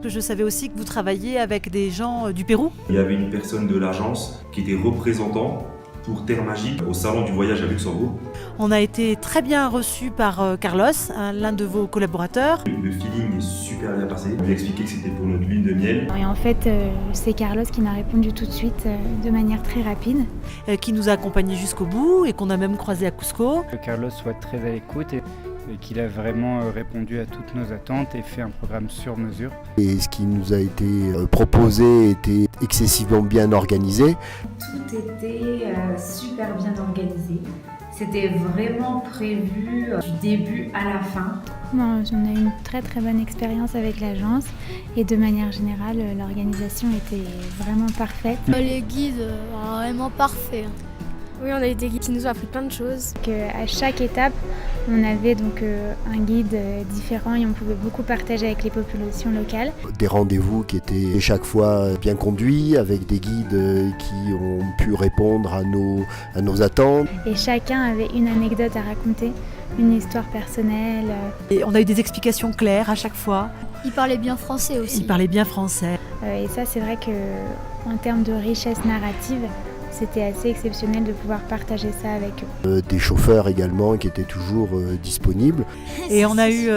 Je savais aussi que vous travailliez avec des gens du Pérou. Il y avait une personne de l'agence qui était représentant pour Terre Magique au salon du voyage à Luxembourg. On a été très bien reçus par Carlos, l'un de vos collaborateurs. Le feeling est super bien passé. Il m'a expliqué que c'était pour notre lune de miel. Et en fait, c'est Carlos qui m'a répondu tout de suite de manière très rapide. Qui nous a accompagnés jusqu'au bout et qu'on a même croisé à Cusco. Que Carlos soit très à l'écoute et qu'il a vraiment répondu à toutes nos attentes et fait un programme sur mesure. Et ce qui nous a été proposé était excessivement bien organisé. Tout était super bien organisé. C'était vraiment prévu du début à la fin. Bon, on a eu une très très bonne expérience avec l'agence et de manière générale, l'organisation était vraiment parfaite. Les guides, vraiment parfaits. Oui, on a eu des guides qui nous ont appris plein de choses. À chaque étape, on avait donc un guide différent et on pouvait beaucoup partager avec les populations locales. Des rendez-vous qui étaient chaque fois bien conduits, avec des guides qui ont pu répondre à nos attentes. Et chacun avait une anecdote à raconter, une histoire personnelle. Et on a eu des explications claires à chaque fois. Ils parlaient bien français aussi. Ils parlaient bien français. Et ça, c'est vrai qu'en termes de richesse narrative, c'était assez exceptionnel de pouvoir partager ça avec eux. Des chauffeurs également qui étaient toujours disponibles. Et on a eu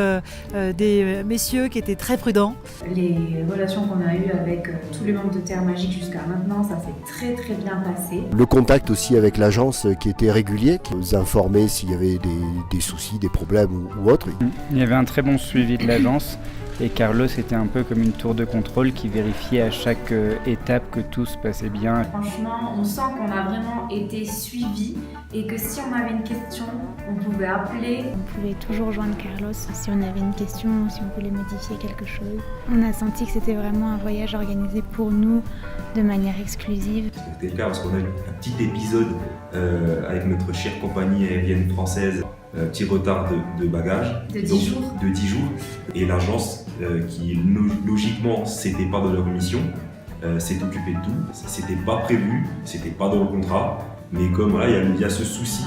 des messieurs qui étaient très prudents. Les relations qu'on a eues avec tous les membres de Terre Magique jusqu'à maintenant, ça s'est très très bien passé. Le contact aussi avec l'agence qui était régulier, qui nous informait s'il y avait des soucis, des problèmes ou autres. Il y avait un très bon suivi de l'agence. Et Carlos était un peu comme une tour de contrôle qui vérifiait à chaque étape que tout se passait bien. Franchement, on sent qu'on a vraiment été suivis et que si on avait une question, on pouvait appeler. On pouvait toujours joindre Carlos si on avait une question, si on voulait modifier quelque chose. On a senti que c'était vraiment un voyage organisé pour nous de manière exclusive. C'était le cas parce qu'on a eu un petit épisode avec notre chère compagnie aérienne française. Petit retard de bagages. De 10 jours. De 10 jours. Et l'agence, qui logiquement, c'était pas dans leur mission, s'est occupée de tout. C'était pas prévu, c'était pas dans le contrat. Mais comme voilà, il y a ce souci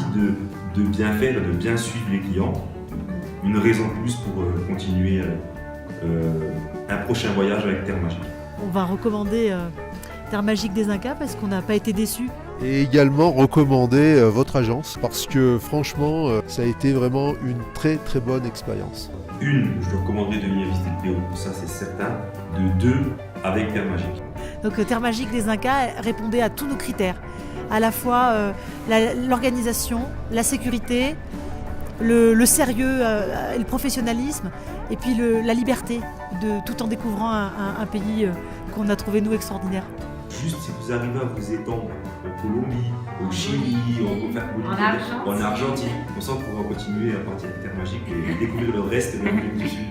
de bien faire, de bien suivre les clients, une raison de plus pour continuer un prochain voyage avec Terre Magique. On va recommander Terre Magique des Incas parce qu'on n'a pas été déçus. Et également recommander votre agence parce que franchement ça a été vraiment une très très bonne expérience. Je leur recommanderais de venir visiter le Pérou, ça c'est certain. De 2, avec Terre Magique. Donc Terre Magique des Incas répondait à tous nos critères. À la fois l'organisation, la sécurité, le sérieux et le professionnalisme et puis la liberté tout en découvrant un pays qu'on a trouvé nous extraordinaire. Juste si vous arrivez à vous étendre en Colombie, au Chili, en Argentine, on sent qu'on va continuer à partir de Terre Magique et découvrir le reste de l'Amérique du Sud.